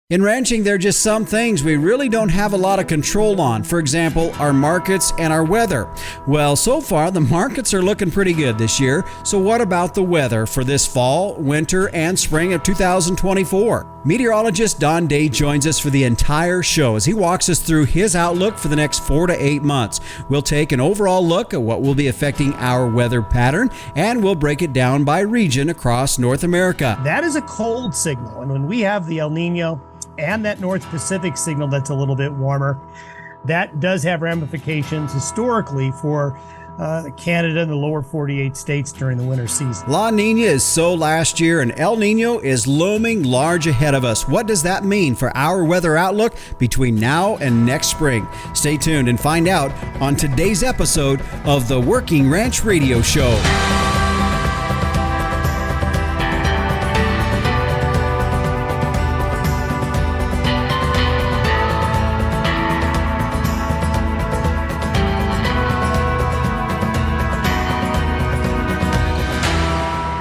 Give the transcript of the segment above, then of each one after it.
In ranching, there are just some things we really don't have a lot of control on. For example, our markets and our weather. Well, so far, the markets are looking pretty good this year. So what about the weather for this fall, winter, and spring of 2024? Meteorologist Don Day joins us for the entire show as he walks us through his outlook for the next 4 to 8 months. We'll take an overall look at what will be affecting our weather pattern, and we'll break it down by region across North America. That is a cold signal, and when we have the El Nino and that North Pacific signal that's a little bit warmer, that does have ramifications historically for Canada and the lower 48 states during the winter season. La Nina is so last year, and El Nino is looming large ahead of us. What does that mean for our weather outlook between now and next spring? Stay tuned and find out on today's episode of the Working Ranch Radio Show.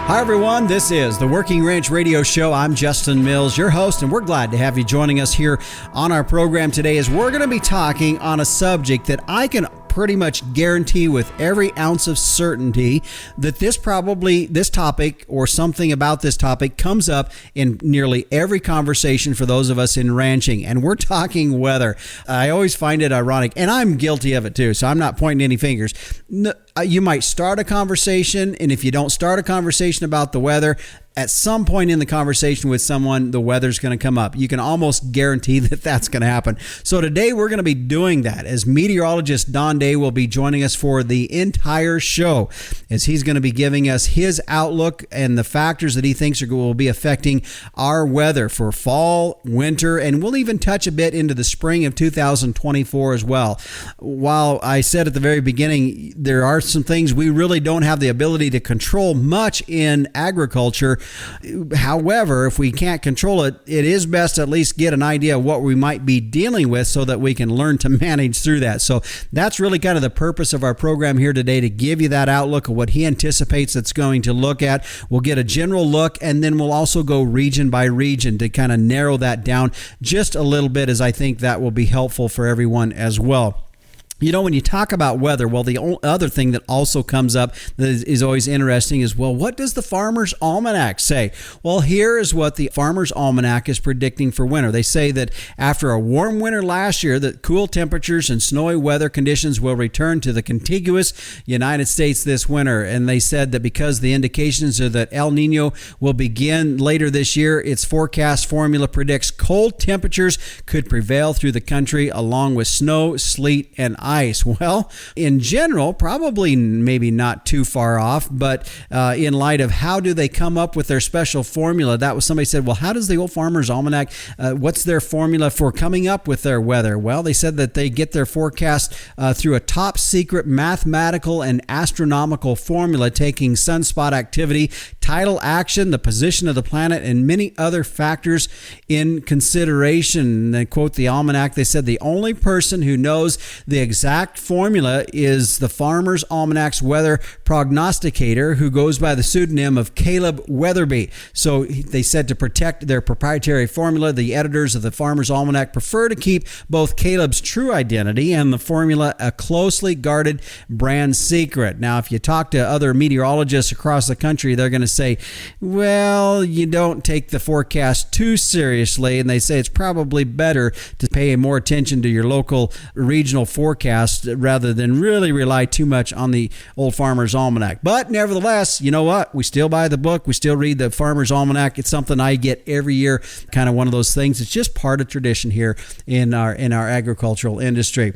Hi everyone, this is the Working Ranch Radio Show. I'm Justin Mills, your host, and we're glad to have you joining us here on our program today as we're going to be talking on a subject that I can pretty much guarantee with every ounce of certainty that this topic or something about this topic comes up in nearly every conversation for those of us in ranching, and we're talking weather. I always find it ironic, and I'm guilty of it too, so I'm not pointing any fingers. You might start a conversation, and if you don't start a conversation about the weather, at some point in the conversation with someone, the weather's going to come up. You can almost guarantee that that's going to happen. So today we're going to be doing that as meteorologist Don Day will be joining us for the entire show as he's going to be giving us his outlook and the factors that he thinks will be affecting our weather for fall, winter, and we'll even touch a bit into the spring of 2024 as well. While I said at the very beginning, there are some things we really don't have the ability to control much in agriculture. However, if we can't control it, it is best to at least get an idea of what we might be dealing with so that we can learn to manage through that. So that's really kind of the purpose of our program here today, to give you that outlook of what he anticipates it's going to look at. We'll get a general look, and then we'll also go region by region to kind of narrow that down just a little bit, as I think that will be helpful for everyone as well. You know, when you talk about weather, well, the other thing that also comes up that is always interesting is, well, what does the Farmer's Almanac say? Well, here is what the Farmer's Almanac is predicting for winter. They say that after a warm winter last year, that cool temperatures and snowy weather conditions will return to the contiguous United States this winter. And they said that because the indications are that El Nino will begin later this year, its forecast formula predicts cold temperatures could prevail through the country along with snow, sleet, and ice. Well, in general, probably maybe not too far off, but in light of how do they come up with their special formula, that was somebody said, well, how does the old Farmer's Almanac, what's their formula for coming up with their weather? Well, they said that they get their forecast through a top secret mathematical and astronomical formula taking sunspot activity, tidal action, the position of the planet, and many other factors in consideration. They quote the almanac, they said the only person who knows the exact formula is the Farmer's Almanac's weather prognosticator, who goes by the pseudonym of Caleb Weatherby. So they said to protect their proprietary formula, the editors of the Farmer's Almanac prefer to keep both Caleb's true identity and the formula a closely guarded brand secret. Now, if you talk to other meteorologists across the country, they're going to say, well, you don't take the forecast too seriously, and they say it's probably better to pay more attention to your local regional forecast rather than really rely too much on the old Farmer's Almanac. But nevertheless, you know what? We still buy the book. We still read the Farmer's Almanac. It's something I get every year, kind of one of those things. It's just part of tradition here in our agricultural industry.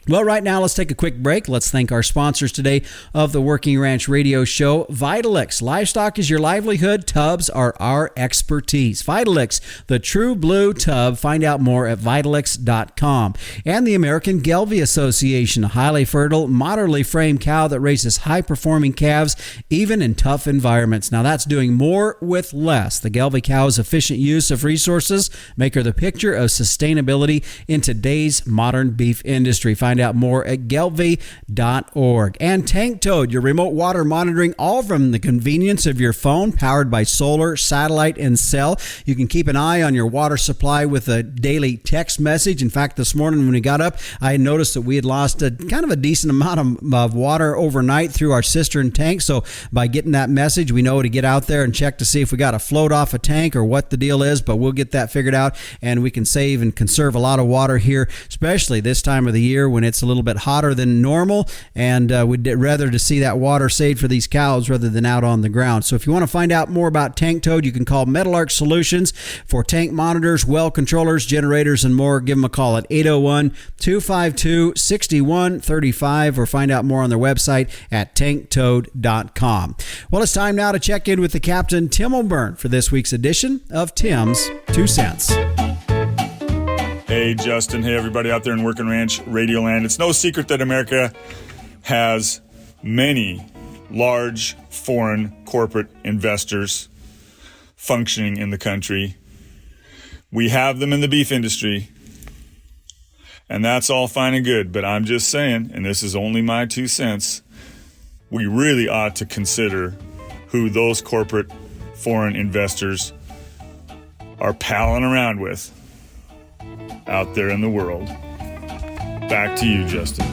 Well, right now, let's take a quick break. Let's thank our sponsors today of the Working Ranch Radio Show. Vitalix. Livestock is your livelihood. Tubs are our expertise. Vitalix, the true blue tub. Find out more at Vitalix.com. And the American Gelbvieh Association, a highly fertile, moderately framed cow that raises high-performing calves, even in tough environments. Now, that's doing more with less. The Gelbvieh cow's efficient use of resources make her the picture of sustainability in today's modern beef industry. Find find out more at gelvy.org. And Tank Toad, your remote water monitoring, all from the convenience of your phone, powered by solar, satellite, and cell. You can keep an eye on your water supply with a daily text message. In fact, this morning when we got up, I noticed that we had lost a kind of a decent amount of water overnight through our cistern tank. So by getting that message, we know to get out there and check to see if we got a float off a tank or what the deal is, but we'll get that figured out, and we can save and conserve a lot of water here, especially this time of the year when it's a little bit hotter than normal, and we'd rather to see that water saved for these cows rather than out on the ground. So if you want to find out more about Tank Toad, you can call Metalark Solutions for tank monitors, well controllers, generators, and more. Give them a call at 801-252-6135 or find out more on their website at tanktoad.com. Well, it's time now to check in with the Captain Tim O'Byrne for this week's edition of Tim's 2 Cents. Hey, Justin. Hey, everybody out there in Working Ranch Radio Land. It's no secret that America has many large foreign corporate investors functioning in the country. We have them in the beef industry, and that's all fine and good. But I'm just saying, and this is only my 2 cents, we really ought to consider who those corporate foreign investors are palling around with out there in the world. Back to you, Justin.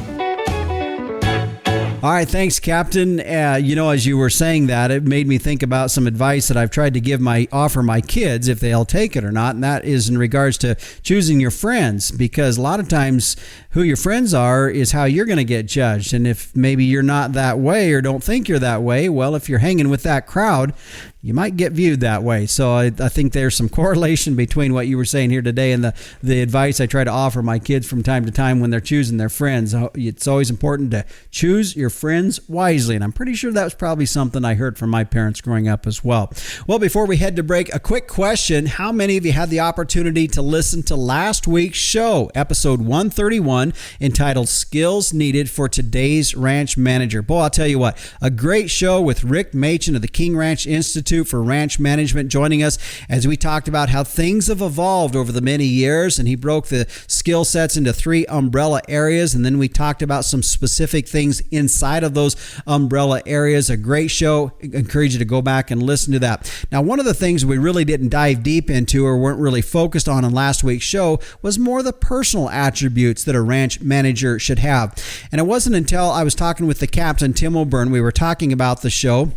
All right, thanks, Captain. As you were saying that, it made me think about some advice that I've tried to offer my kids, if they'll take it or not, and that is in regards to choosing your friends, because a lot of times who your friends are is how you're going to get judged. And if maybe you're not that way or don't think you're that way, well, if you're hanging with that crowd, you might get viewed that way. So I think there's some correlation between what you were saying here today and the advice I try to offer my kids from time to time when they're choosing their friends. It's always important to choose your friends wisely, and I'm pretty sure that was probably something I heard from my parents growing up as well. Well, before we head to break, a quick question. How many of you had the opportunity to listen to last week's show, episode 131, entitled Skills Needed for Today's Ranch Manager? Boy, I'll tell you what, a great show with Rick Machen of the King Ranch Institute for Ranch Management joining us as we talked about how things have evolved over the many years, and he broke the skill sets into 3 umbrella areas, and then we talked about some specific things inside of those umbrella areas. A great show. I encourage you to go back and listen to that. Now, one of the things we really didn't dive deep into or weren't really focused on in last week's show was more the personal attributes that a ranch manager should have. And it wasn't until I was talking with the Captain, Tim O'Byrne, we were talking about the show,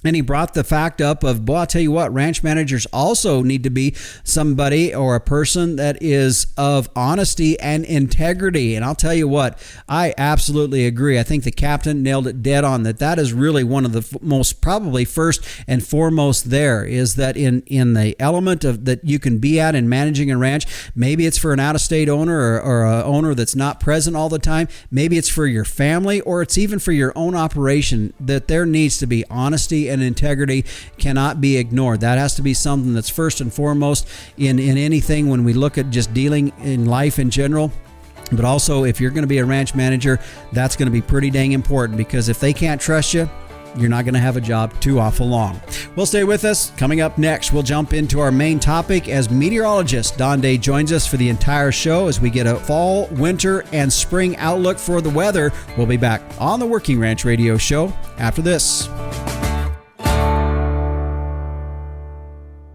and he brought the fact up of, boy, I'll tell you what, ranch managers also need to be somebody or a person that is of honesty and integrity. And I'll tell you what, I absolutely agree. I think the Captain nailed it dead on that is really one of the most probably first and foremost there is that in the element of that you can be at in managing a ranch. Maybe it's for an out-of-state owner or an owner that's not present all the time. Maybe it's for your family, or it's even for your own operation, that there needs to be honesty and integrity cannot be ignored. That has to be something that's first and foremost in anything when we look at just dealing in life in general. But also, if you're going to be a ranch manager, that's going to be pretty dang important, because if they can't trust you, you're not going to have a job too awful long. Well, stay with us. Coming up next, we'll jump into our main topic as meteorologist Don Day joins us for the entire show as we get a fall, winter, and spring outlook for the weather. We'll be back on the Working Ranch Radio Show after this.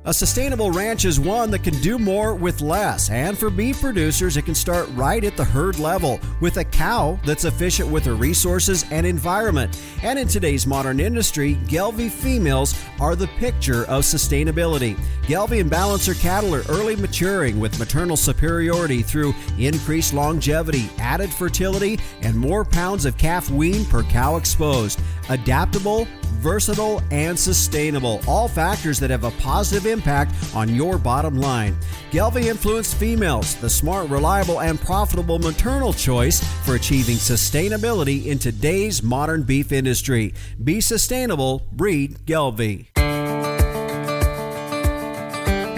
A sustainable ranch is one that can do more with less, and for beef producers, it can start right at the herd level with a cow that's efficient with her resources and environment. And in today's modern industry, Gelbvieh females are the picture of sustainability. Gelbvieh and Balancer cattle are early maturing with maternal superiority through increased longevity, added fertility, and more pounds of calf wean per cow exposed. Adaptable, versatile, and sustainable. All factors that have a positive impact on your bottom line. Gelbvieh influenced females, the smart, reliable, and profitable maternal choice for achieving sustainability in today's modern beef industry. Be sustainable, breed Gelbvieh.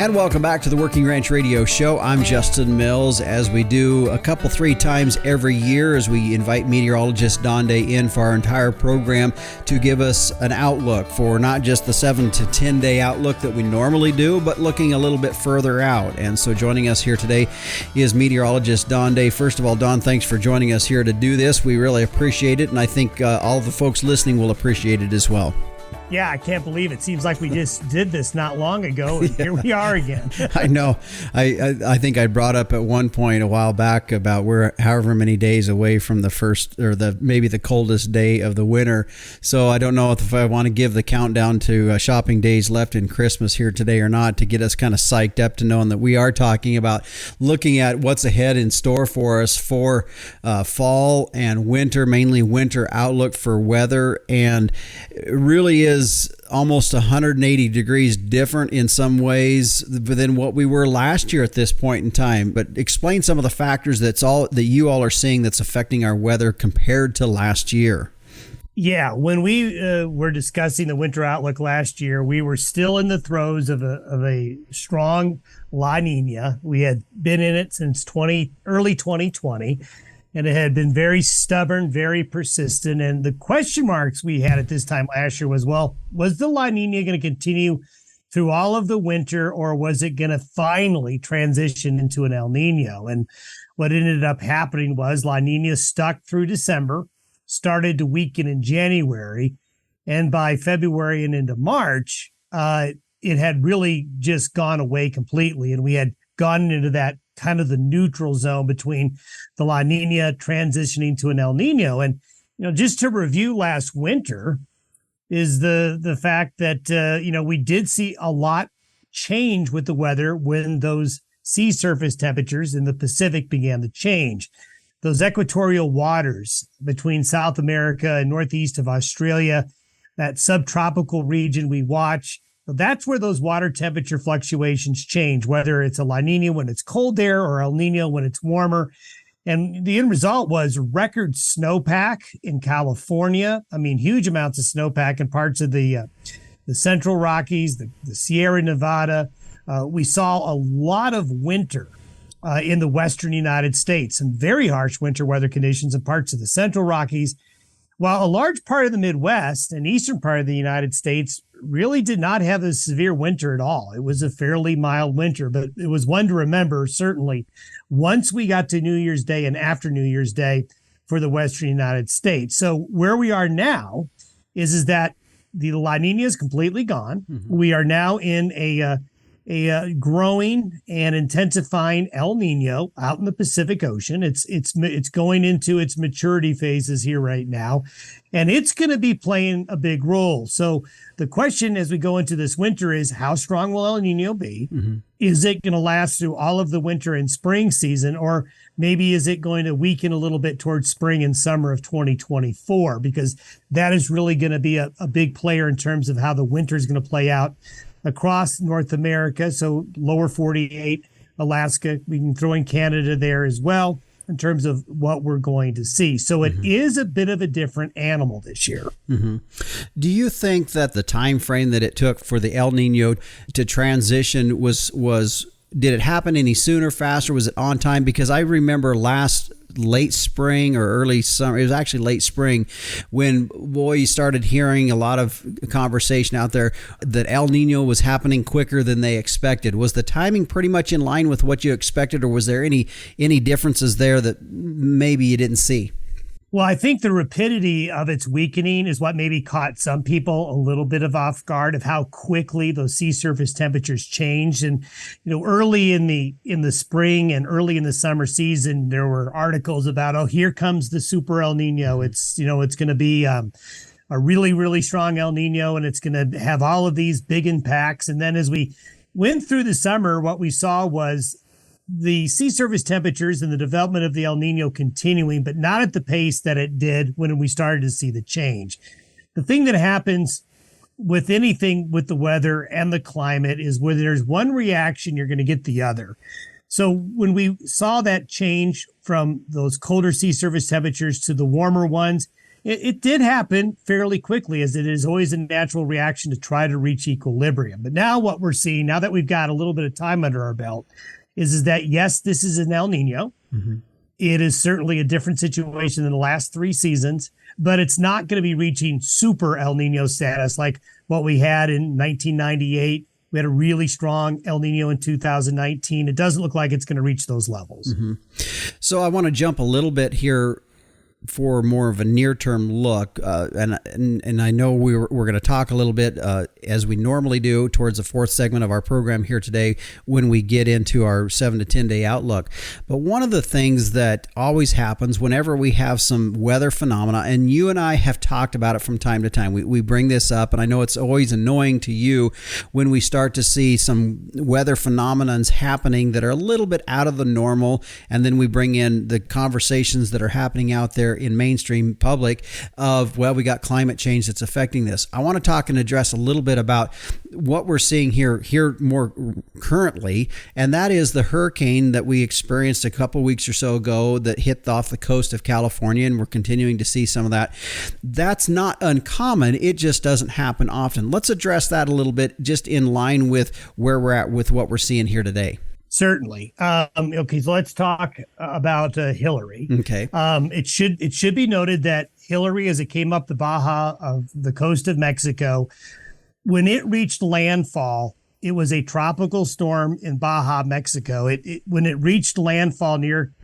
And welcome back to the Working Ranch Radio Show. I'm Justin Mills, as we do three times every year, as we invite meteorologist Don Day in for our entire program to give us an outlook for not just the 7 to 10 day outlook that we normally do, but looking a little bit further out. And so joining us here today is meteorologist Don Day. First of all, Don, thanks for joining us here to do this. We really appreciate it, and I think all the folks listening will appreciate it as well. Yeah, I can't believe it. Seems like we just did this not long ago, and here we are again. I know. I think I brought up at one point a while back about we're however many days away from the first, or maybe the coldest day of the winter. So I don't know if I want to give the countdown to shopping days left in Christmas here today or not, to get us kind of psyched up to knowing that we are talking about looking at what's ahead in store for us for fall and winter, mainly winter outlook for weather. And it really is almost 180 degrees different in some ways than what we were last year at this point in time. But explain some of the factors that you all are seeing that's affecting our weather compared to last year. Yeah, when we were discussing the winter outlook last year, we were still in the throes of a strong La Nina. We had been in it since early 2020. And it had been very stubborn, very persistent. And the question marks we had at this time last year was the La Nina going to continue through all of the winter, or was it going to finally transition into an El Nino? And what ended up happening was La Nina stuck through December, started to weaken in January. And by February and into March, it had really just gone away completely. And we had gone into that kind of the neutral zone between the La Nina transitioning to an El Nino. And, just to review last winter is the fact that, we did see a lot change with the weather when those sea surface temperatures in the Pacific began to change. Those equatorial waters between South America and northeast of Australia, that subtropical region we watch, that's where those water temperature fluctuations change, whether it's a La Nina when it's cold there or El Nino when it's warmer. And the end result was record snowpack in California. I mean, huge amounts of snowpack in parts of the Central Rockies, the Sierra Nevada. We saw a lot of winter in the western United States, some very harsh winter weather conditions in parts of the Central Rockies, while a large part of the Midwest and eastern part of the United States really did not have a severe winter at all. It was a fairly mild winter, but it was one to remember, certainly, once we got to New Year's Day and after New Year's Day for the western United States. So where we are now is that the La Nina is completely gone. Mm-hmm. We are now in a growing and intensifying El Nino out in the Pacific Ocean. It's going into its maturity phases here right now, and it's going to be playing a big role. So the question as we go into this winter is, how strong will El Nino be? Mm-hmm. Is it going to last through all of the winter and spring season, or maybe is it going to weaken a little bit towards spring and summer of 2024? Because that is really going to be a big player in terms of how the winter is going to play out across North America. So lower 48, Alaska, we can throw in Canada there as well in terms of what we're going to see. So it is a bit of a different animal this year. Mm-hmm. Do you think that the time frame that it took for the El Nino to transition did it happen any sooner, faster? Was it on time? Because I remember late spring or early summer, it was actually late spring, when you started hearing a lot of conversation out there that El Nino was happening quicker than they expected. Was the timing pretty much in line with what you expected, or was there any differences there that maybe you didn't see? Well, I think the rapidity of its weakening is what maybe caught some people a little bit of off guard of how quickly those sea surface temperatures changed. And, early in the spring and early in the summer season, there were articles about, here comes the super El Nino. It's going to be a really, really strong El Nino, and it's going to have all of these big impacts. And then as we went through the summer, what we saw was the sea surface temperatures and the development of the El Nino continuing, but not at the pace that it did when we started to see the change. The thing that happens with anything with the weather and the climate is where there's one reaction, you're going to get the other. So when we saw that change from those colder sea surface temperatures to the warmer ones, it did happen fairly quickly, as it is always a natural reaction to try to reach equilibrium. But now what we're seeing, now that we've got a little bit of time under our belt, is that, yes, this is an El Nino. Mm-hmm. It is certainly a different situation than the last 3 seasons, but it's not going to be reaching super El Nino status like what we had in 1998. We had a really strong El Nino in 2019. It doesn't look like it's going to reach those levels. Mm-hmm. So I want to jump a little bit here for more of a near-term look, and I know we're going to talk a little bit as we normally do towards the 4th segment of our program here today when we get into our 7 to 10 day outlook. But one of the things that always happens whenever we have some weather phenomena, and you and I have talked about it from time to time, we bring this up, and I know it's always annoying to you when we start to see some weather phenomenons happening that are a little bit out of the normal, and then we bring in the conversations that are happening out there in mainstream public of, well, we got climate change that's affecting this. I want to talk and address a little bit about what we're seeing here more currently, and that is the hurricane that we experienced a couple weeks or so ago that hit off the coast of California, and we're continuing to see some of that. That's not uncommon. It just doesn't happen often. Let's address that a little bit, just in line with where we're at with what we're seeing here today. Certainly. Okay, so let's talk about Hillary. Okay. It should be noted that Hillary, as it came up the Baja of the coast of Mexico, when it reached landfall, it was a tropical storm in Baja, Mexico. When it reached landfall near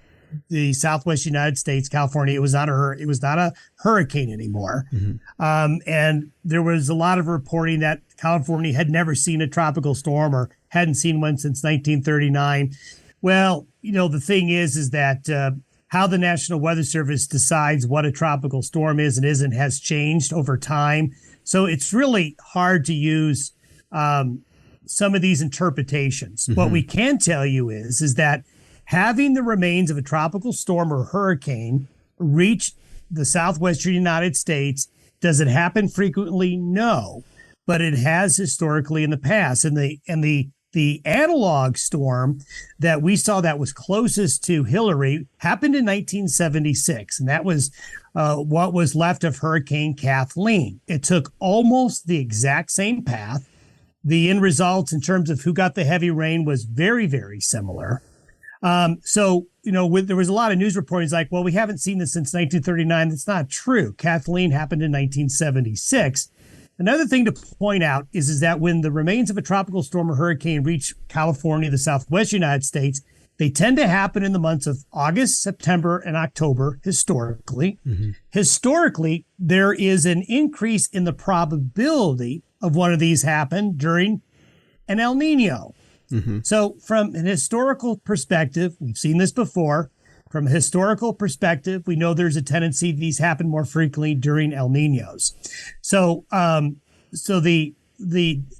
the Southwest United States, California, it was not a hurricane anymore. Mm-hmm. And there was a lot of reporting that California had never seen a tropical storm or hadn't seen one since 1939. Well, the thing is that how the National Weather Service decides what a tropical storm is and isn't has changed over time. So it's really hard to use some of these interpretations. Mm-hmm. What we can tell you is that having the remains of a tropical storm or hurricane reach the southwestern United States, does it happen frequently? No, but it has historically in the past. And the analog storm that we saw that was closest to Hillary happened in 1976, and that was what was left of Hurricane Kathleen. It took almost the exact same path. The end result in terms of who got the heavy rain was very, very similar. So there was a lot of news reporting like, well, we haven't seen this since 1939. That's not true. Kathleen happened in 1976. Another thing to point out is that when the remains of a tropical storm or hurricane reach California, the southwest United States, they tend to happen in the months of August, September, and October, historically. Mm-hmm. Historically, there is an increase in the probability of one of these happen during an El Nino. Mm-hmm. So from an historical perspective, we've seen this before. From a historical perspective, we know there's a tendency these happen more frequently during El Ninos. So, the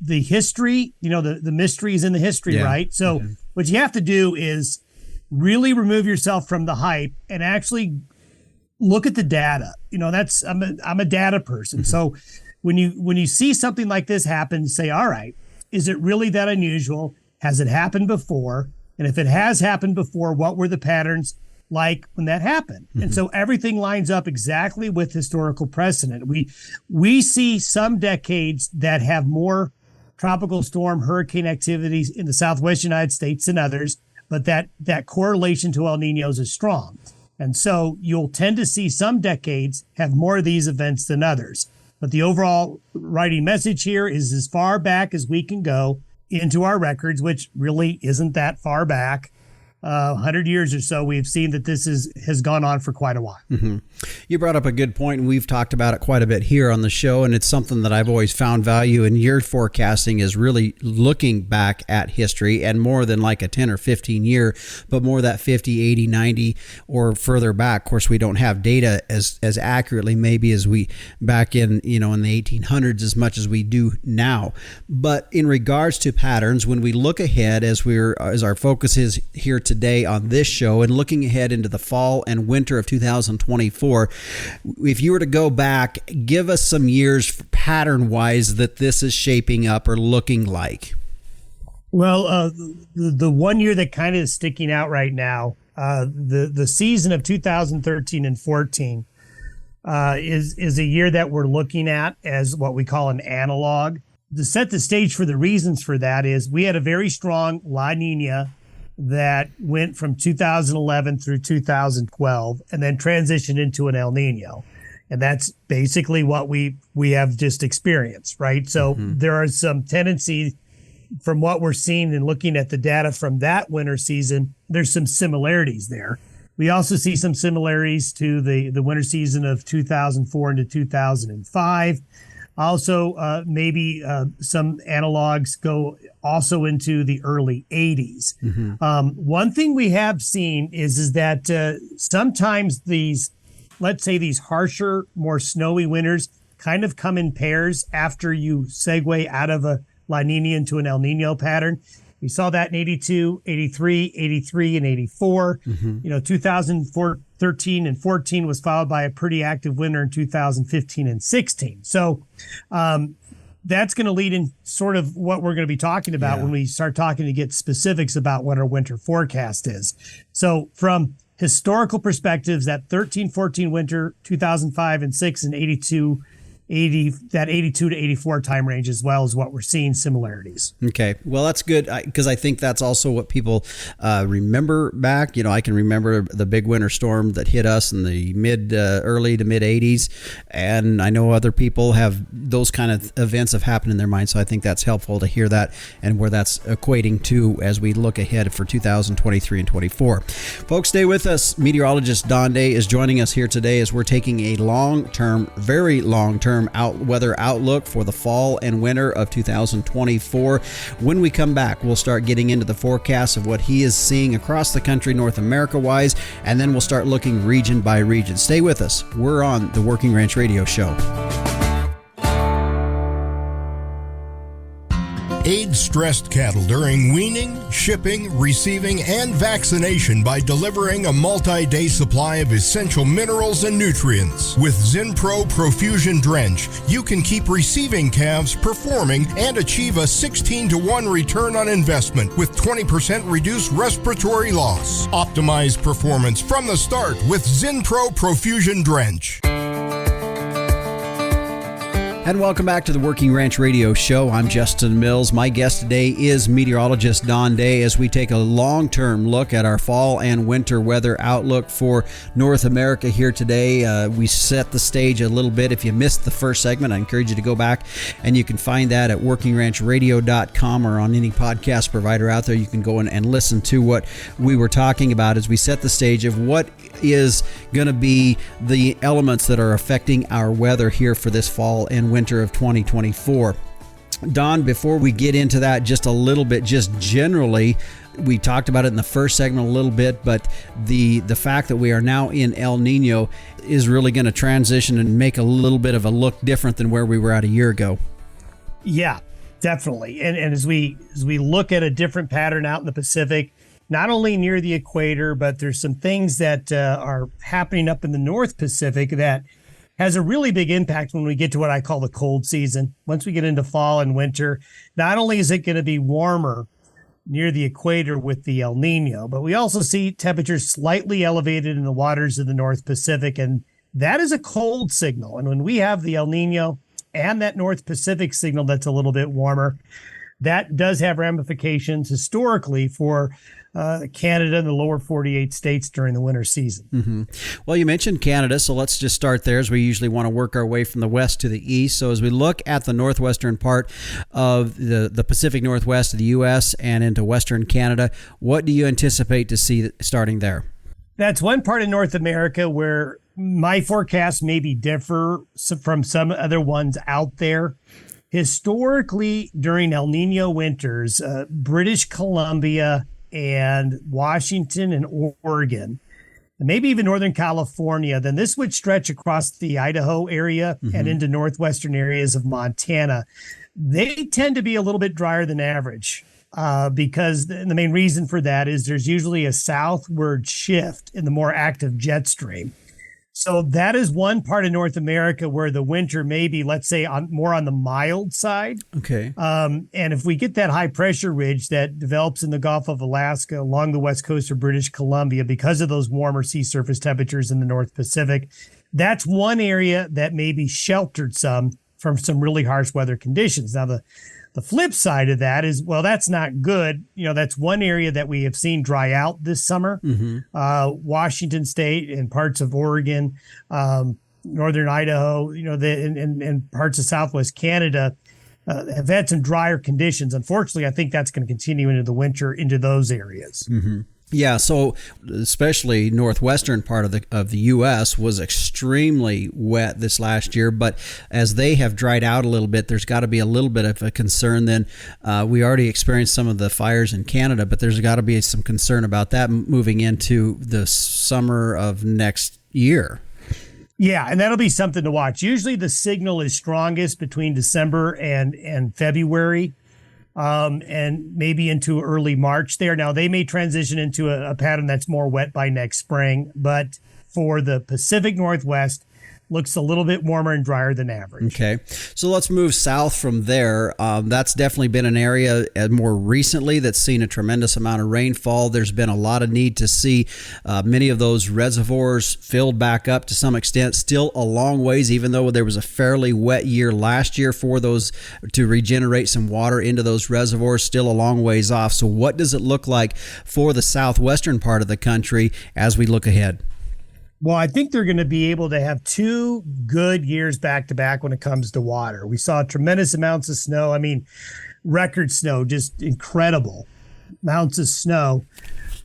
history, the mystery is in the history, yeah. Right? So, mm-hmm. What you have to do is really remove yourself from the hype and actually look at the data. I'm a data person. Mm-hmm. So, when you see something like this happen, say, all right, is it really that unusual? Has it happened before? And if it has happened before, what were the patterns like when that happened? Mm-hmm. And so everything lines up exactly with historical precedent. We see some decades that have more tropical storm hurricane activities in the southwest United States than others, but that correlation to El Ninos is strong. And so you'll tend to see some decades have more of these events than others. But the overall writing message here is as far back as we can go into our records, which really isn't that far back. 100 years or so, we've seen that this has gone on for quite a while. Mm-hmm. You brought up a good point, and we've talked about it quite a bit here on the show, and it's something that I've always found value in your forecasting is really looking back at history, and more than like a 10 or 15 year, but more that 50, 80, 90, or further back. Of course, we don't have data as accurately maybe as we back in the 1800s as much as we do now. But in regards to patterns, when we look ahead as our focus is here today on this show and looking ahead into the fall and winter of 2024, if you were to go back, give us some years pattern wise that this is shaping up or looking like. Well, the 1 year that kind of is sticking out right now, the season of 2013 and 14, is a year that we're looking at as what we call an analog. To set the stage for the reasons for that is we had a very strong La Nina that went from 2011 through 2012 and then transitioned into an El Nino. And that's basically what we have just experienced, right? So there are some tendency from what we're seeing and looking at the data from that winter season, there's some similarities there. We also see some similarities to the winter season of 2004 into 2005. Also, maybe some analogs go also into the early 80s. One thing we have seen is that sometimes these, let's say these harsher, more snowy winters kind of come in pairs after you segue out of a La Nina into an El Nino pattern. We saw that in 82, 83, 83, and 84. 2013 and 14 was followed by a pretty active winter in 2015 and 16. So that's going to lead in sort of what we're going to be talking about when we start talking to get specifics about what our winter forecast is. So from historical perspectives, that 13-14 winter, 2005 and 6 and 82 that 82 to 84 time range as well as what we're seeing similarities. Okay. Well, that's good because I think that's also what people remember back. I can remember the big winter storm that hit us in the early to mid 80s. And I know other people have those kind of events have happened in their mind. So I think that's helpful to hear that and where that's equating to as we look ahead for 2023 and 24. Folks, stay with us. Meteorologist Don Day is joining us here today as we're taking a long-term, very long-term weather outlook for the fall and winter of 2024. When we come back, we'll start getting into the forecast of what he is seeing across the country, North America wise, and then we'll start looking region by region. Stay with us. We're on the Working Ranch Radio Show. Aid stressed cattle during weaning, shipping, receiving, and vaccination by delivering a multi-day supply of essential minerals and nutrients. With Zinpro Profusion Drench, you can keep receiving calves performing and achieve a 16-to-1 return on investment with 20% reduced respiratory loss. Optimize performance from the start with Zinpro Profusion Drench. And welcome back to the Working Ranch Radio Show. I'm Justin Mills. My guest today is meteorologist Don Day as we take a long-term look at our fall and winter weather outlook for North America here today. We set the stage a little bit. If you missed the first segment, I encourage you to go back and you can find that at workingranchradio.com or on any podcast provider out there. You can go in and listen to what we were talking about as we set the stage of what is going to be the elements that are affecting our weather here for this fall and winter of 2024. Don, before we get into that just a little bit, just generally, we talked about it in the first segment a little bit, but the fact that we are now in El Nino is really going to transition and make a little bit of a look different than where we were at a year ago. Yeah, definitely. And as we look at a different pattern out in the Pacific, not only near the equator, but there's some things that are happening up in the North Pacific that has a really big impact when we get to what I call the cold season. Once we get into fall and winter, not only is it going to be warmer near the equator with the El Nino, but we also see temperatures slightly elevated in the waters of the North Pacific, and that is a cold signal. And when we have the El Nino and that North Pacific signal that's a little bit warmer, that does have ramifications historically for Canada and the lower 48 states during the winter season. Mm-hmm. Well, you mentioned Canada, so let's just start there as we usually want to work our way from the west to the east. So as we look at the northwestern part of the Pacific Northwest of the U.S. and into western Canada, what do you anticipate to see starting there? That's one part of North America where my forecast maybe differ from some other ones out there. Historically, during El Nino winters, British Columbia and Washington and Oregon, and maybe even Northern California, then this would stretch across the Idaho area and into northwestern areas of Montana. They tend to be a little bit drier than average because the main reason for that is there's usually a southward shift in the more active jet stream. So that is one part of North America where the winter may be, let's say, more on the mild side. Okay. And if we get that high pressure ridge that develops in the Gulf of Alaska along the west coast of British Columbia because of those warmer sea surface temperatures in the North Pacific, that's one area that may be sheltered some from some really harsh weather conditions. Now, the flip side of that is, well, that's not good. That's one area that we have seen dry out this summer. Washington State and parts of Oregon, northern Idaho, and parts of Southwest Canada have had some drier conditions. Unfortunately, I think that's going to continue into the winter into those areas. Yeah, so especially northwestern part of the U.S. was extremely wet this last year, but as they have dried out a little bit, there's got to be a little bit of a concern. Then we already experienced some of the fires in Canada, but there's got to be some concern about that moving into the summer of next year. Yeah, and that'll be something to watch. Usually the signal is strongest between December and February. And maybe into early March there. Now, they may transition into a pattern that's more wet by next spring, but for the Pacific Northwest, looks a little bit warmer and drier than average. Okay, so let's move south from there. That's definitely been an area more recently that's seen a tremendous amount of rainfall. There's been a lot of need to see many of those reservoirs filled back up to some extent. Still a long ways, even though there was a fairly wet year last year for those to regenerate some water into those reservoirs. Still a long ways off. So what does it look like for the southwestern part of the country as we look ahead? Well, I think they're going to be able to have 2 good years back to back when it comes to water. We saw tremendous amounts of snow. I mean, record snow, just incredible amounts of snow.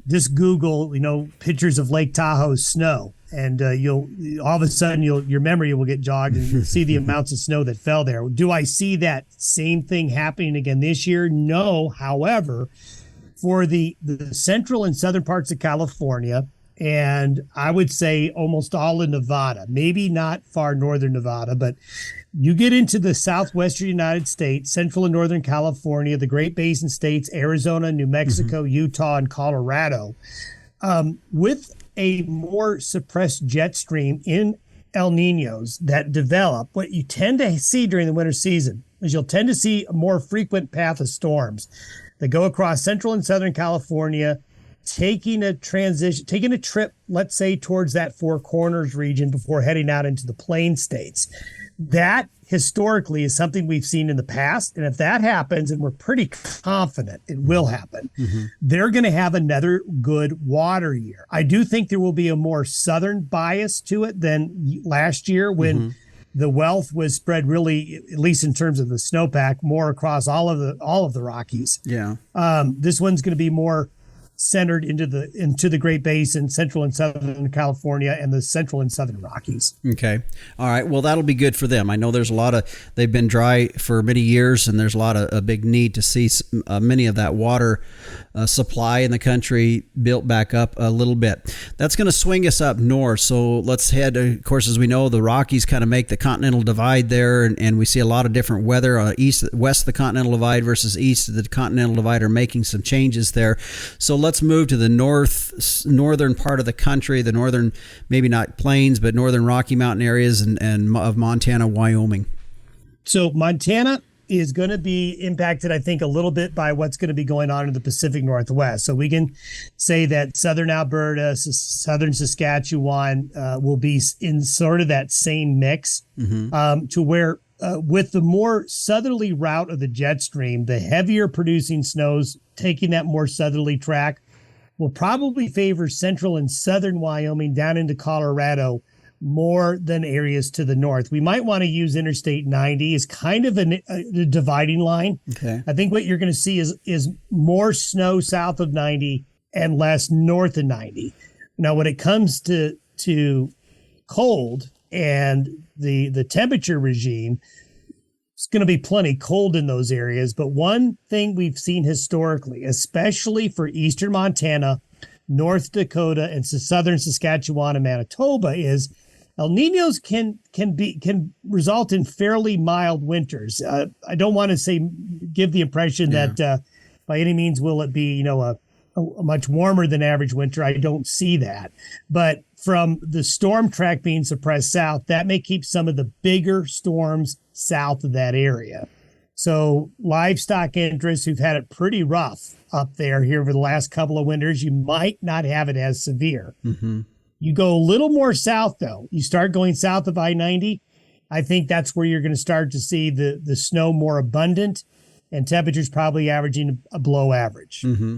Just Google, pictures of Lake Tahoe's snow, and you'll all of a sudden your memory will get jogged, and you'll see the amounts of snow that fell there. Do I see that same thing happening again this year? No. However, for the central and southern parts of California, and I would say almost all in Nevada, maybe not far northern Nevada, but you get into the southwestern United States, central and northern California, the Great Basin states, Arizona, New Mexico, Utah, and Colorado, with a more suppressed jet stream in El Niños that develop. What you tend to see during the winter season is you'll tend to see a more frequent path of storms that go across central and southern California, taking a trip, let's say, towards that Four Corners region before heading out into the Plain States. That historically is something we've seen in the past. And if that happens, and we're pretty confident it will happen, they're going to have another good water year. I do think there will be a more southern bias to it than last year when the wealth was spread really, at least in terms of the snowpack, more across all of the Rockies. Yeah. This one's going to be more centered into the Great Basin, central and southern California, and the central and southern Rockies. Okay. All right. Well, that'll be good for them. I know there's they've been dry for many years, and there's a big need to see many of that water supply in the country built back up a little bit. That's going to swing us up north. So let's head, of course, as we know, the Rockies kind of make the continental divide there, and we see a lot of different weather. West of the continental divide versus east of the continental divide are making some changes there. So let's move to the northern part of the country, the northern, maybe not plains, but northern Rocky Mountain areas and of Montana, Wyoming. So Montana is going to be impacted, I think, a little bit by what's going to be going on in the Pacific Northwest. So we can say that southern Alberta, southern Saskatchewan will be in sort of that same mix to where with the more southerly route of the jet stream, the heavier producing snows taking that more southerly track will probably favor central and southern Wyoming down into Colorado more than areas to the north. We might want to use Interstate 90 as kind of a dividing line. Okay. I think what you're going to see is more snow south of 90 and less north of 90. Now, when it comes to cold and the temperature regime, it's going to be plenty cold in those areas. But one thing we've seen historically, especially for eastern Montana, North Dakota, and southern Saskatchewan and Manitoba, is El Niños can result in fairly mild winters. I don't want to give the impression that by any means will it be, a a much warmer than average winter, I don't see that. But from the storm track being suppressed south, that may keep some of the bigger storms south of that area. So livestock interests who've had it pretty rough up there here over the last couple of winters, you might not have it as severe. Mm-hmm. You go a little more south, though. You start going south of I-90. I think that's where you're going to start to see the snow more abundant, and temperatures probably averaging a below average. Mm-hmm.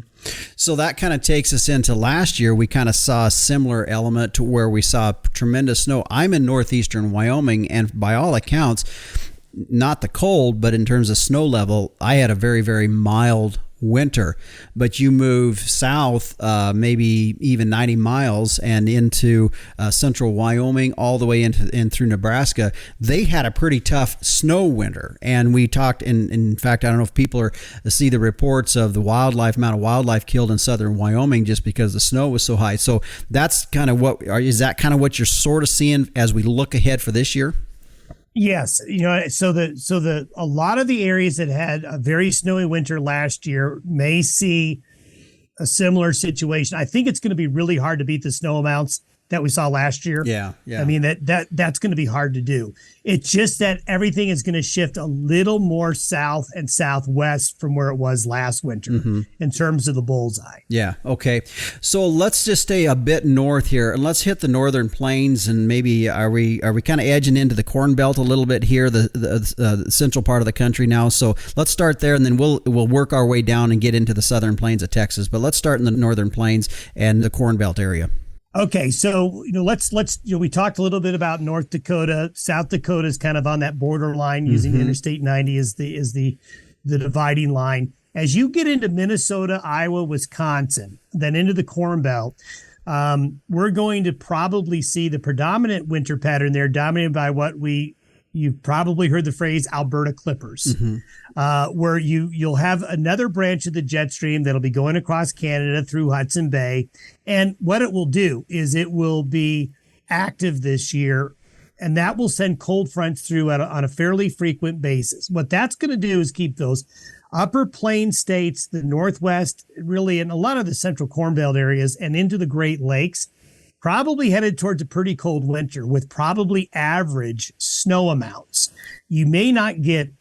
So that kind of takes us into last year. We kind of saw a similar element to where we saw tremendous snow. I'm in northeastern Wyoming, and by all accounts, not the cold, but in terms of snow level, I had a very, very mild winter. But you move south, maybe even 90 miles and into central Wyoming, all the way in through Nebraska, they had a pretty tough snow winter. And we talked, in fact, I don't know if people see the reports of the amount of wildlife killed in southern Wyoming just because the snow was so high. So that's kind of is that kind of what you're sort of seeing as we look ahead for this year? Yes, so a lot of the areas that had a very snowy winter last year may see a similar situation. I think it's going to be really hard to beat the snow amounts that we saw last year. Yeah. I mean, that's going to be hard to do. It's just that everything is going to shift a little more south and southwest from where it was last winter in terms of the bullseye. Yeah. Okay. So let's just stay a bit north here, and let's hit the northern plains, and maybe are we kind of edging into the Corn Belt a little bit here, the central part of the country now. So let's start there, and then we'll work our way down and get into the southern plains of Texas. But let's start in the northern plains and the Corn Belt area. Okay, so let's we talked a little bit about North Dakota. South Dakota is kind of on that borderline, using Interstate 90 as the dividing line. As you get into Minnesota, Iowa, Wisconsin, then into the Corn Belt, we're going to probably see the predominant winter pattern there, dominated by you've probably heard the phrase Alberta Clippers, where you'll have another branch of the jet stream that'll be going across Canada through Hudson Bay. And what it will do is it will be active this year, and that will send cold fronts through on a fairly frequent basis. What that's going to do is keep those upper plain states, the Northwest, really, and a lot of the central Corn Belt areas and into the Great Lakes, probably headed towards a pretty cold winter with probably average snow amounts. You may not get,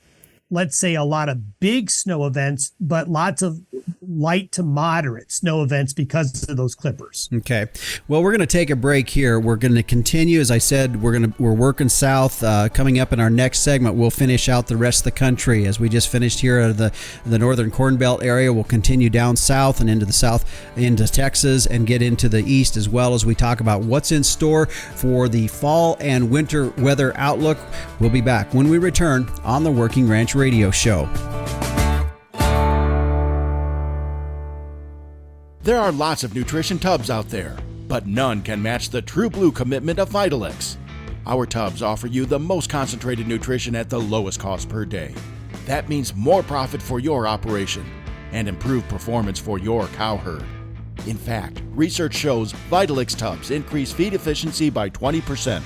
let's say, a lot of big snow events, but lots of light to moderate snow events because of those clippers. Okay. Well, we're going to take a break here. We're going to continue. As I said, we're working south. Coming up in our next segment, we'll finish out the rest of the country. As we just finished here at the northern Corn Belt area, we'll continue down south and into the south, into Texas, and get into the east as well, as we talk about what's in store for the fall and winter weather outlook. We'll be back when we return on the Working Ranch Radio Show. There are lots of nutrition tubs out there, but none can match the true blue commitment of Vitalix. Our tubs offer you the most concentrated nutrition at the lowest cost per day. That means more profit for your operation and improved performance for your cow herd. In fact, research shows Vitalix tubs increase feed efficiency by 20%,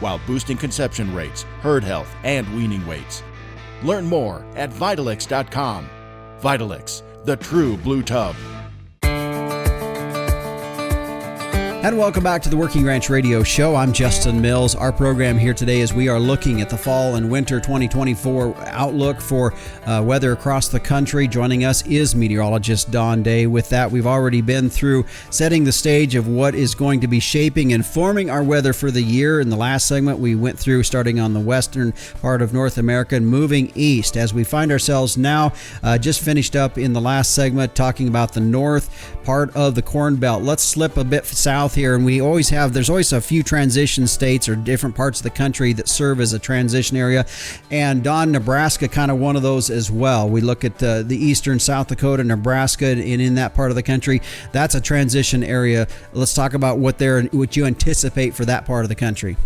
while boosting conception rates, herd health, and weaning weights. Learn more at Vitalix.com. Vitalix, the true blue tub. And welcome back to the Working Ranch Radio Show. I'm Justin Mills. Our program here today is we are looking at the fall and winter 2024 outlook for weather across the country. Joining us is meteorologist Don Day. With that, we've already been through setting the stage of what is going to be shaping and forming our weather for the year. In the last segment, we went through starting on the western part of North America and moving east, as we find ourselves now just finished up in the last segment talking about the north part of the Corn Belt. Let's slip a bit south here, and there's always a few transition states or different parts of the country that serve as a transition area, and Don, Nebraska, kind of one of those as well. We look at the eastern South Dakota, Nebraska, and in that part of the country, that's a transition area. Let's talk about what you anticipate for that part of the country.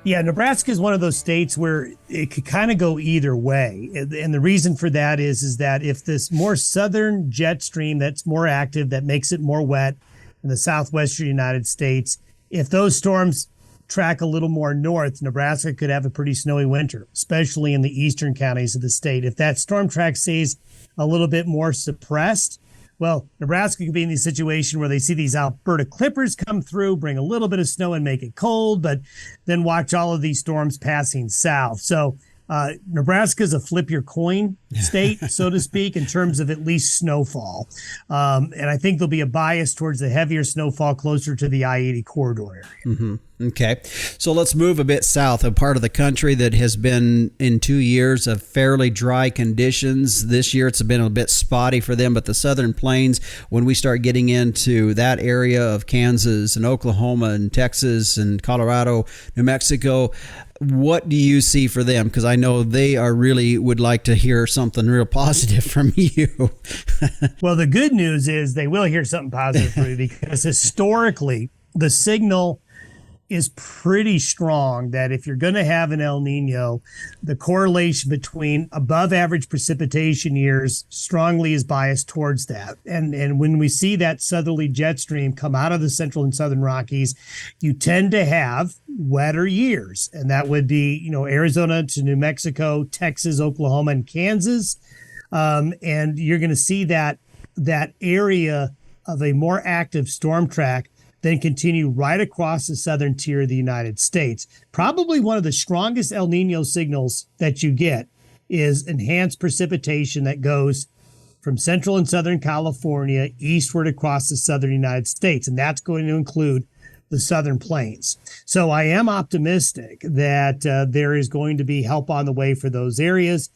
Yeah, Nebraska is one of those states where it could kind of go either way. And the reason for that is that if this more southern jet stream that's more active, that makes it more wet in the southwestern United States, if those storms track a little more north, Nebraska could have a pretty snowy winter, especially in the eastern counties of the state. If that storm track stays a little bit more suppressed, Well, Nebraska could be in the situation where they see these Alberta clippers come through, bring a little bit of snow and make it cold, but then watch all of these storms passing south. So Nebraska's a flip your coin state, so to speak, in terms of at least snowfall. And I think there'll be a bias towards the heavier snowfall closer to the I-80 corridor area. Mm-hmm. Okay. So let's move a bit south, a part of the country that has been in 2 years of fairly dry conditions. This year it's been a bit spotty for them, but the Southern Plains, when we start getting into that area of Kansas and Oklahoma and Texas and Colorado, New Mexico, what do you see for them? Because I know they are really would like to hear something real positive from you. Well, the good news is they will hear something positive from you because historically the signal is pretty strong that if you're going to have an El Nino, the correlation between above average precipitation years strongly is biased towards that. And when we see that southerly jet stream come out of the central and southern Rockies, you tend to have wetter years. And that would be, Arizona to New Mexico, Texas, Oklahoma, and Kansas. And you're going to see that area of a more active storm track then continue right across the southern tier of the United States. Probably one of the strongest El Nino signals that you get is enhanced precipitation that goes from central and southern California eastward across the southern United States, and that's going to include the Southern Plains. So I am optimistic that there is going to be help on the way for those areas,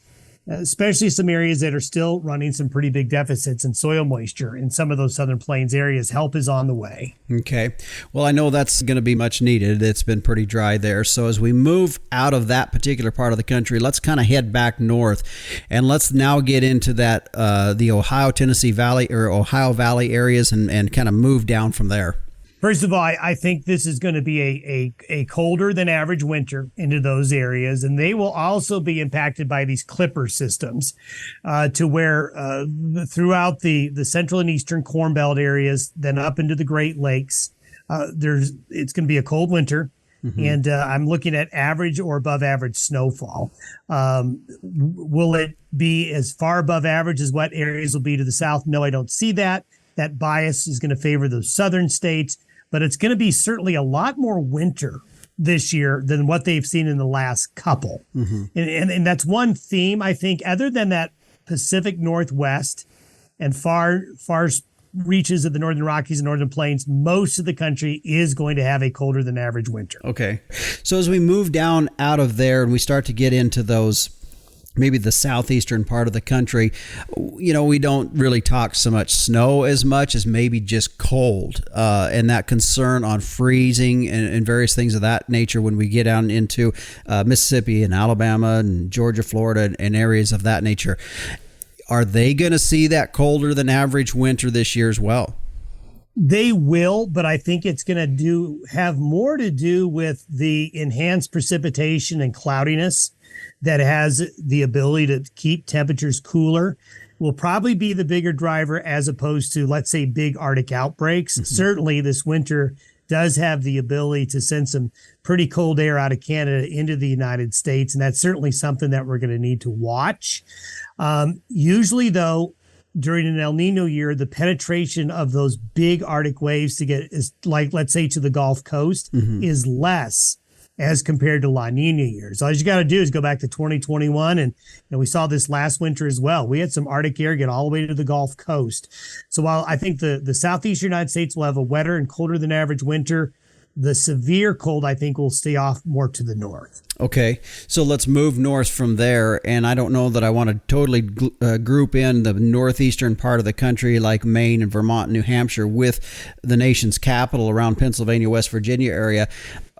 especially some areas that are still running some pretty big deficits in soil moisture in some of those Southern Plains areas. Help is on the way. Okay. Well, I know that's going to be much needed. It's been pretty dry there. So as we move out of that particular part of the country, let's kind of head back north, and let's now get into that the Ohio, Tennessee Valley or Ohio Valley areas and kind of move down from there. First of all, I think this is going to be a colder than average winter into those areas, and they will also be impacted by these clipper systems to where throughout the central and eastern Corn Belt areas, then up into the Great Lakes, it's going to be a cold winter. Mm-hmm. And I'm looking at average or above average snowfall. Will it be as far above average as what areas will be to the south? No, I don't see that. That bias is going to favor those southern states, but it's going to be certainly a lot more winter this year than what they've seen in the last couple. Mm-hmm. And that's one theme, I think, other than that Pacific Northwest and far reaches of the Northern Rockies and Northern Plains, most of the country is going to have a colder than average winter. Okay. So as we move down out of there and we start to get into those maybe the southeastern part of the country, we don't really talk so much snow as much as maybe just cold and that concern on freezing and various things of that nature when we get down into Mississippi and Alabama and Georgia, Florida, and areas of that nature. Are they going to see that colder than average winter this year as well? They will, but I think it's going to have more to do with the enhanced precipitation and cloudiness that has the ability to keep temperatures cooler. Will probably be the bigger driver as opposed to, let's say, big Arctic outbreaks. Mm-hmm. Certainly this winter does have the ability to send some pretty cold air out of Canada into the United States, and that's certainly something that we're going to need to watch. Usually, though, during an El Nino year, the penetration of those big Arctic waves to get, let's say, to the Gulf Coast mm-hmm. is less as compared to La Nina years. All you got to do is go back to 2021, and we saw this last winter as well. We had some Arctic air get all the way to the Gulf Coast. So while I think the southeastern United States will have a wetter and colder than average winter, the severe cold, I think, will stay off more to the north. Okay, so let's move north from there, and I don't know that I want to totally group in the northeastern part of the country like Maine and Vermont and New Hampshire with the nation's capital around Pennsylvania, West Virginia area,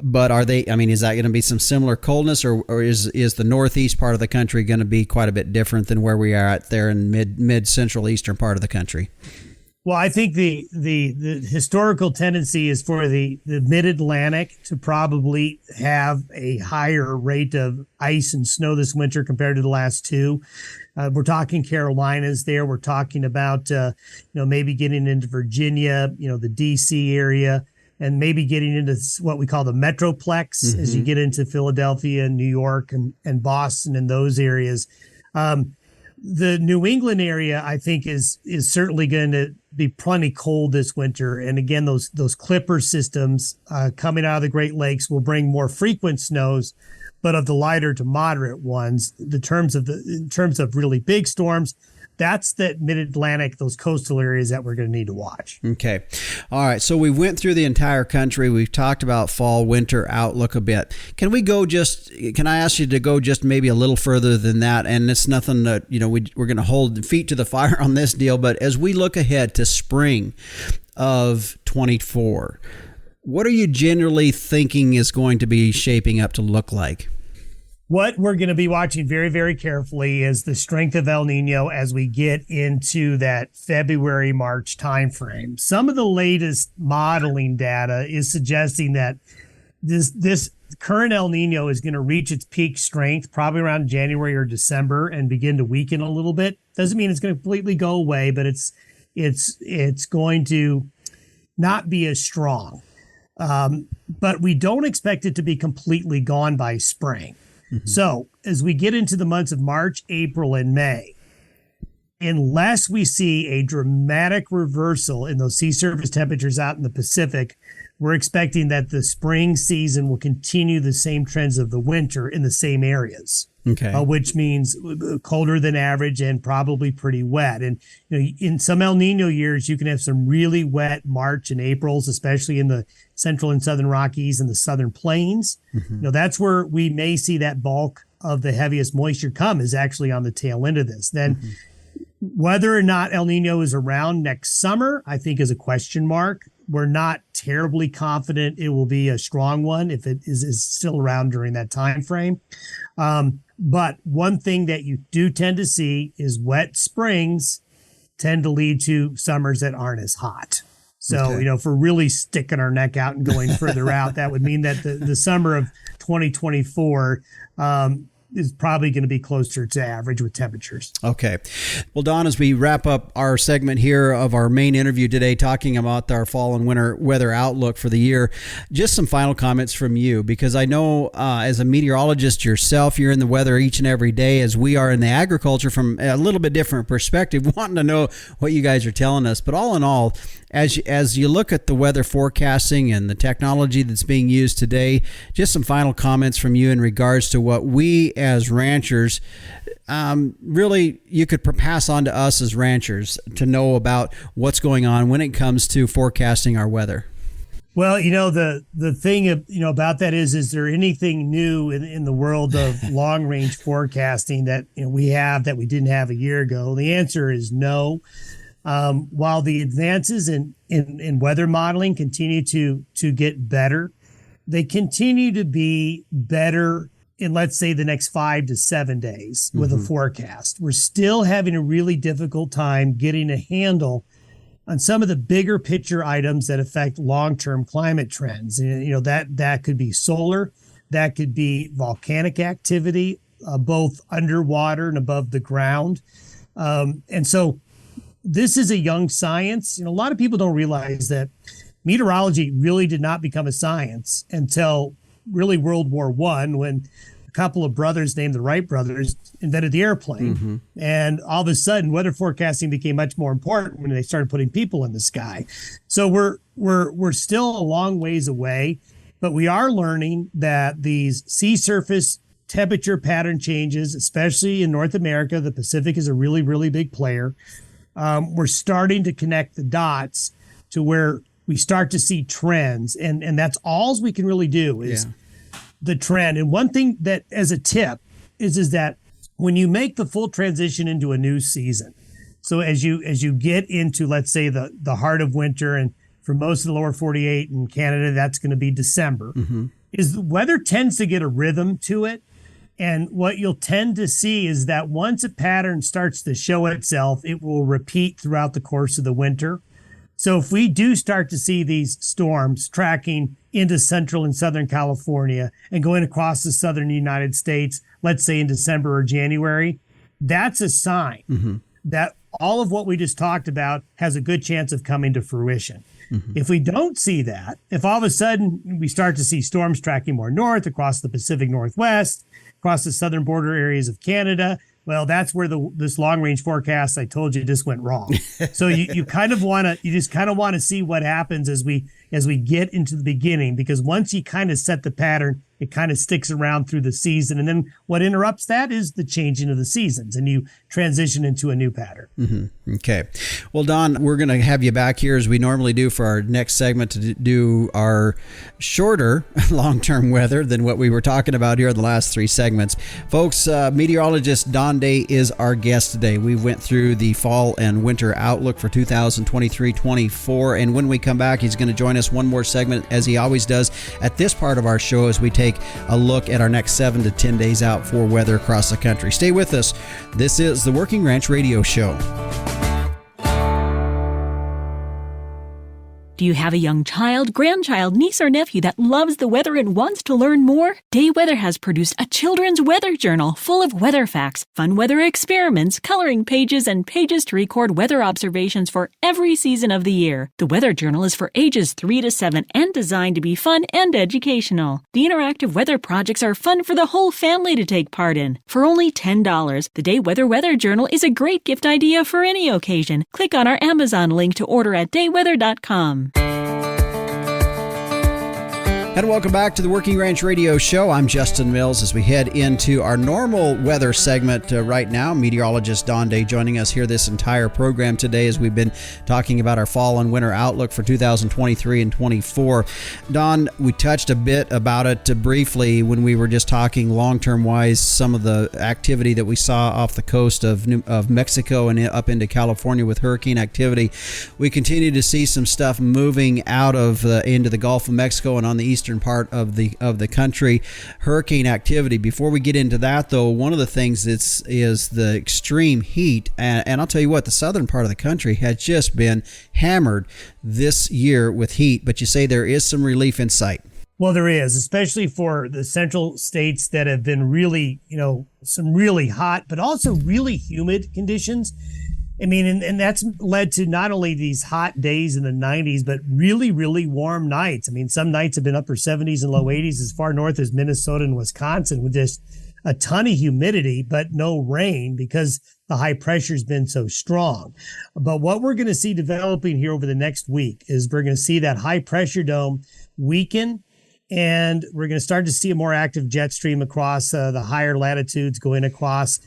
but is that going to be some similar coldness, or is the northeast part of the country going to be quite a bit different than where we are at there in mid-central eastern part of the country? Well, I think the historical tendency is for the mid-Atlantic to probably have a higher rate of ice and snow this winter compared to the last two. We're talking Carolinas there. We're talking about, maybe getting into Virginia, the D.C. area, and maybe getting into what we call the Metroplex mm-hmm. as you get into Philadelphia and New York and Boston and those areas. The New England area, I think, is certainly going to be plenty cold this winter. And again, those clipper systems coming out of the Great Lakes will bring more frequent snows, but of the lighter to moderate ones. In terms of really big storms, that's the mid-Atlantic, those coastal areas that we're going to need to watch. Okay. All right. So we went through the entire country. We've talked about fall, winter outlook a bit. Can I ask you to go just maybe a little further than that? And it's nothing that, we're going to hold feet to the fire on this deal. But as we look ahead to spring of 24, what are you generally thinking is going to be shaping up to look like? What we're going to be watching very, very carefully is the strength of El Nino as we get into that February, March timeframe. Some of the latest modeling data is suggesting that this current El Nino is going to reach its peak strength probably around January or December and begin to weaken a little bit. Doesn't mean it's going to completely go away, but it's going to not be as strong. But we don't expect it to be completely gone by spring. Mm-hmm. So as we get into the months of March, April, and May, unless we see a dramatic reversal in those sea surface temperatures out in the Pacific, we're expecting that the spring season will continue the same trends of the winter in the same areas. Okay. Which means colder than average and probably pretty wet. And in some El Nino years, you can have some really wet March and Aprils, especially in the central and southern Rockies and the southern plains. Mm-hmm. That's where we may see that bulk of the heaviest moisture come, is actually on the tail end of this. Then whether or not El Nino is around next summer, I think is a question mark. We're not terribly confident it will be a strong one if it is still around during that time frame. But one thing that you do tend to see is wet springs tend to lead to summers that aren't as hot. So, if we're really sticking our neck out and going further out, that would mean that the summer of 2024 is probably going to be closer to average with temperatures. Okay. Well, Don, as we wrap up our segment here of our main interview today, talking about our fall and winter weather outlook for the year, just some final comments from you, because I know as a meteorologist yourself, you're in the weather each and every day, as we are in the agriculture from a little bit different perspective, wanting to know what you guys are telling us. But all in all, as you look at the weather forecasting and the technology that's being used today, just some final comments from you in regards to what we as ranchers, really you could pass on to us as ranchers to know about what's going on when it comes to forecasting our weather. Well, the thing about that is there anything new in the world of long range forecasting that we have that we didn't have a year ago? The answer is no. While the advances in weather modeling continue to get better, they continue to be better in, let's say, the next 5 to 7 days with a forecast. We're still having a really difficult time getting a handle on some of the bigger picture items that affect long-term climate trends. And, that could be solar, that could be volcanic activity, both underwater and above the ground. And so this is a young science. A lot of people don't realize that meteorology really did not become a science until really World War I, when a couple of brothers named the Wright brothers invented the airplane. Mm-hmm. And all of a sudden, weather forecasting became much more important when they started putting people in the sky. So we're still a long ways away, but we are learning that these sea surface temperature pattern changes, especially in North America, the Pacific is a really, really big player. We're starting to connect the dots to where we start to see trends, and that's all we can really do is the trend. And one thing that, as a tip, is that when you make the full transition into a new season, so as you get into, let's say, the heart of winter, and for most of the lower 48 in Canada, that's going to be December, is the weather tends to get a rhythm to it. And what you'll tend to see is that once a pattern starts to show itself, it will repeat throughout the course of the winter. So if we do start to see these storms tracking into central and southern California and going across the southern United States, let's say in December or January, that's a sign that all of what we just talked about has a good chance of coming to fruition. If we don't see that, if all of a sudden we start to see storms tracking more north across the Pacific Northwest, across the southern border areas of Canada, Well, that's where this long range forecast I told you just went wrong. So you kind of want to see what happens as we get into the beginning, because once you kind of set the pattern, it kind of sticks around through the season. And then what interrupts that is the changing of the seasons, and you transition into a new pattern. Mm-hmm. Okay. Well, Don, we're going to have you back here as we normally do for our next segment to do our shorter long-term weather than what we were talking about here in the last three segments. Folks, meteorologist Don Day is our guest today. We went through the fall and winter outlook for 2023-24, and when we come back, he's going to join us one more segment, as he always does at this part of our show, as we take a look at our next 7 to 10 days out for weather across the country. Stay with us. This is the Working Ranch Radio Show. Do you have a young child, grandchild, niece, or nephew that loves the weather and wants to learn more? Day Weather has produced a children's weather journal full of weather facts, fun weather experiments, coloring pages, and pages to record weather observations for every season of the year. The weather journal is for ages 3 to 7 and designed to be fun and educational. The interactive weather projects are fun for the whole family to take part in. For only $10, the Day Weather Journal is a great gift idea for any occasion. Click on our Amazon link to order at dayweather.com. And welcome back to the Working Ranch Radio Show. I'm Justin Mills as we head into our normal weather segment right now. Meteorologist Don Day joining us here this entire program today as we've been talking about our fall and winter outlook for 2023 and 24. Don, we touched a bit about it briefly when we were just talking long-term wise, some of the activity that we saw off the coast of Mexico and up into California with hurricane activity. We continue to see some stuff moving out of into the Gulf of Mexico and on the eastern part of the country, hurricane activity. Before we get into that, though, one of the things is the extreme heat, and I'll tell you what, the southern part of the country has just been hammered this year with heat, but you say there is some relief in sight. Well, there is, especially for the central states that have been really, some really hot, but also really humid conditions. I mean, and that's led to not only these hot days in the 90s, but really, really warm nights. I mean, some nights have been upper 70s and low 80s as far north as Minnesota and Wisconsin, with just a ton of humidity, but no rain because the high pressure has been so strong. But what we're going to see developing here over the next week is we're going to see that high pressure dome weaken, and we're going to start to see a more active jet stream across the higher latitudes going across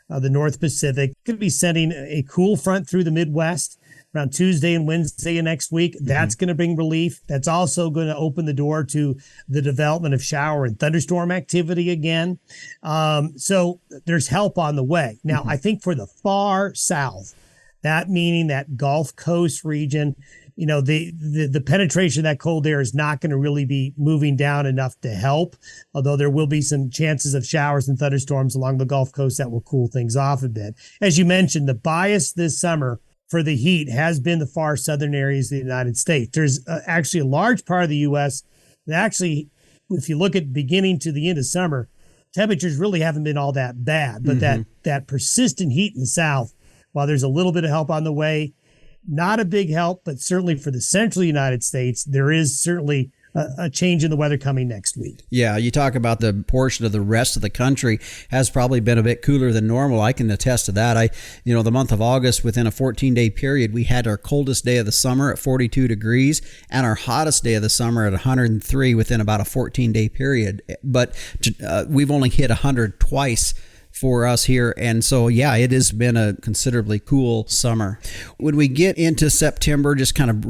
the North Pacific. Could be sending a cool front through the Midwest around Tuesday and Wednesday of next week. That's going to bring relief. That's also going to open the door to the development of shower and thunderstorm activity again. So there's help on the way. Now, I think for the far south, that meaning that Gulf Coast region, the penetration of that cold air is not going to really be moving down enough to help, although there will be some chances of showers and thunderstorms along the Gulf Coast that will cool things off a bit. As you mentioned, the bias this summer for the heat has been the far southern areas of the United States. There's actually a large part of the U.S. that actually, if you look at beginning to the end of summer, temperatures really haven't been all that bad, but that persistent heat in the south, while there's a little bit of help on the way, not a big help, but certainly for the central United States, there is certainly a change in the weather coming next week. Yeah, you talk about the portion of the rest of the country has probably been a bit cooler than normal. I can attest to that. The month of August, within a 14-day period, we had our coldest day of the summer at 42 degrees and our hottest day of the summer at 103 within about a 14-day period. But we've only hit 100 twice for us here. And so, yeah, it has been a considerably cool summer. When we get into September, just kind of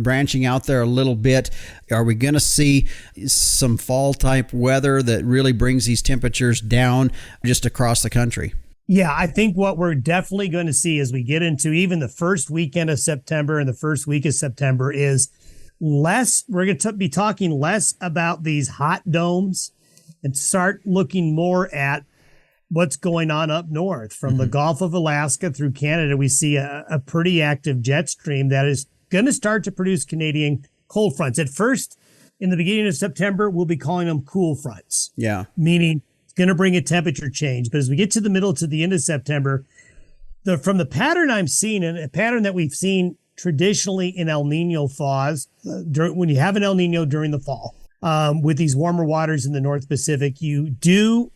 branching out there a little bit, are we going to see some fall type weather that really brings these temperatures down just across the country? Yeah, I think what we're definitely going to see as we get into even the first weekend of September and the first week of September is we're going to be talking less about these hot domes and start looking more at what's going on up north from the Gulf of Alaska through Canada. We see a pretty active jet stream that is going to start to produce Canadian cold fronts. At first, in the beginning of September, we'll be calling them cool fronts. Yeah. Meaning it's going to bring a temperature change. But as we get to the middle to the end of September, from the pattern I'm seeing, and a pattern that we've seen traditionally in El Nino thaws, when you have an El Nino during the fall, with these warmer waters in the North Pacific, you do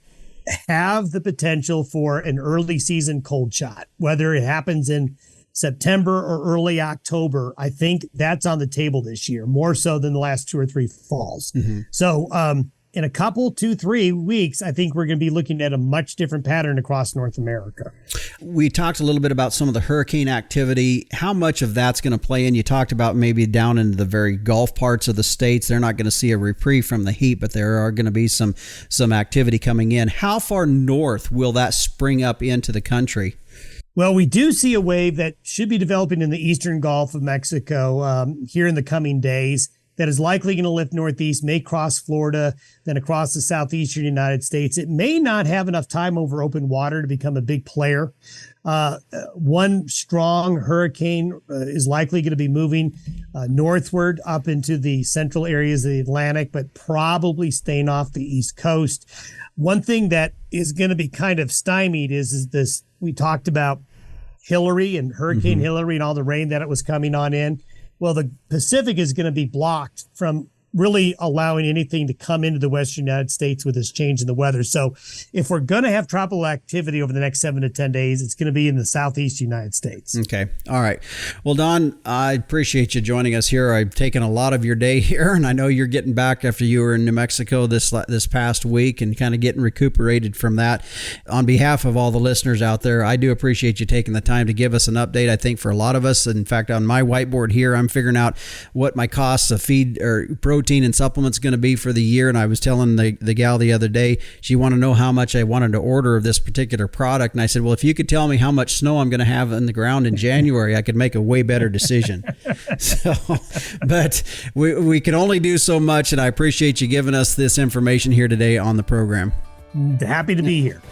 have the potential for an early season cold shot, whether it happens in September or early October. I think that's on the table this year, more so than the last 2 or 3 falls. Mm-hmm. So in a couple, 2-3 weeks, I think we're going to be looking at a much different pattern across North America. We talked a little bit about some of the hurricane activity. How much of that's going to play in? You talked about maybe down into the very Gulf parts of the states. They're not going to see a reprieve from the heat, but there are going to be some activity coming in. How far north will that spring up into the country? Well, we do see a wave that should be developing in the eastern Gulf of Mexico here in the coming days that is likely going to lift northeast, may cross Florida, then across the southeastern United States. It may not have enough time over open water to become a big player. One strong hurricane is likely going to be moving northward up into the central areas of the Atlantic, but probably staying off the East Coast. One thing that is going to be kind of stymied is this. We talked about Hillary and Hurricane Hillary and all the rain that it was coming on in. Well, the Pacific is going to be blocked from really allowing anything to come into the Western United States with this change in the weather. So if we're going to have tropical activity over the next 7 to 10 days, it's going to be in the Southeast United States. Okay. All right. Well, Don, I appreciate you joining us here. I've taken a lot of your day here, and I know you're getting back after you were in New Mexico this past week and kind of getting recuperated from that. On behalf of all the listeners out there, I do appreciate you taking the time to give us an update. I think for a lot of us, in fact, on my whiteboard here, I'm figuring out what my costs of feed or protein and supplements going to be for the year. And I was telling the gal the other day, she wanted to know how much I wanted to order of this particular product. And I said, well, if you could tell me how much snow I'm going to have in the ground in January, I could make a way better decision. But we can only do so much. And I appreciate you giving us this information here today on the program. Happy to be here.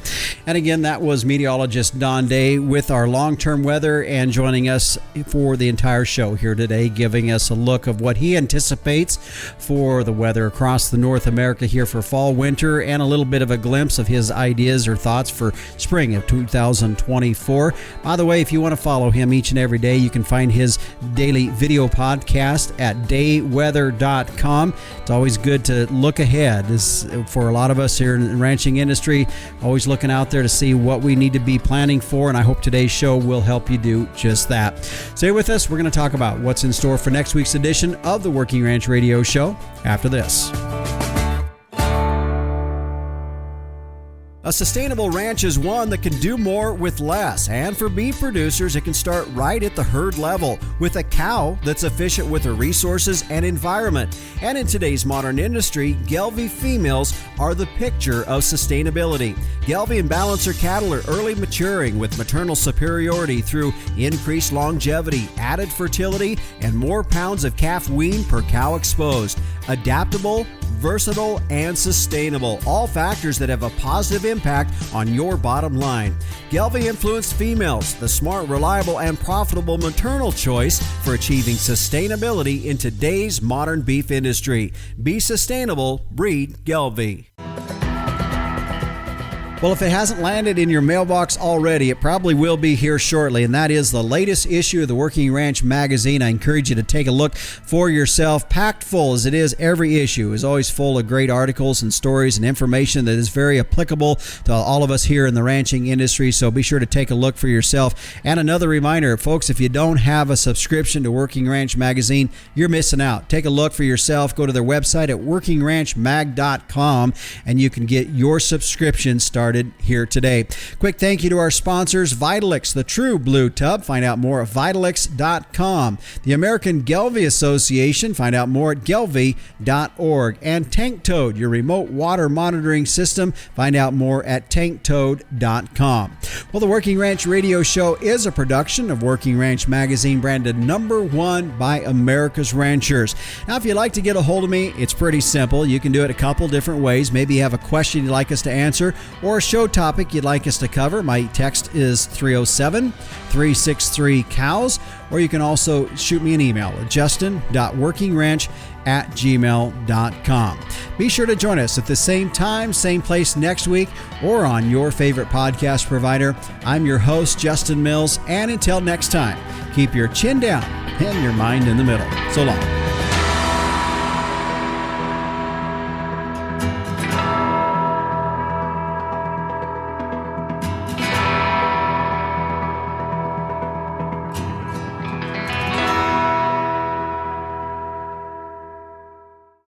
And again, that was meteorologist Don Day with our long-term weather and joining us for the entire show here today, giving us a look of what he anticipates for the weather across the North America here for fall, winter, and a little bit of a glimpse of his ideas or thoughts for spring of 2024. By the way, if you want to follow him each and every day, you can find his daily video podcast at dayweather.com. It's always good to look ahead. For a lot of us here in the ranching industry, always looking out there to see what we need to be planning for, and I hope today's show will help you do just that. Stay with us. We're going to talk about what's in store for next week's edition of the Working Ranch Radio Show after this. A sustainable ranch is one that can do more with less, and for beef producers, it can start right at the herd level with a cow that's efficient with her resources and environment. And in today's modern industry, Gelbvieh females are the picture of sustainability. Gelbvieh and Balancer cattle are early maturing with maternal superiority through increased longevity, added fertility, and more pounds of calf wean per cow exposed. Adaptable, versatile, and sustainable. All factors that have a positive impact on your bottom line. Gelbvieh influenced females, the smart, reliable, and profitable maternal choice for achieving sustainability in today's modern beef industry. Be sustainable, breed Gelbvieh. Well, if it hasn't landed in your mailbox already, it probably will be here shortly, and that is the latest issue of the Working Ranch magazine. I encourage you to take a look for yourself. Packed full as it is, every issue is always full of great articles and stories and information that is very applicable to all of us here in the ranching industry, so be sure to take a look for yourself. And another reminder, folks, if you don't have a subscription to Working Ranch magazine, you're missing out. Take a look for yourself. Go to their website at workingranchmag.com, and you can get your subscription started here today. Quick thank you to our sponsors, Vitalix, the true blue tub. Find out more at Vitalix.com. The American Gelbvieh Association. Find out more at gelbvieh.org. And Tank Toad, your remote water monitoring system. Find out more at tanktoad.com. Well, the Working Ranch Radio Show is a production of Working Ranch Magazine, branded #1 by America's Ranchers. Now, if you'd like to get a hold of me, it's pretty simple. You can do it a couple different ways. Maybe you have a question you'd like us to answer or a show topic you'd like us to cover. My text is 307-363-COWS, or you can also shoot me an email at justin.workingranch@gmail.com. Be sure to join us at the same time, same place next week, or on your favorite podcast provider. I'm your host, Justin Mills, and until next time, keep your chin down and your mind in the middle. So long.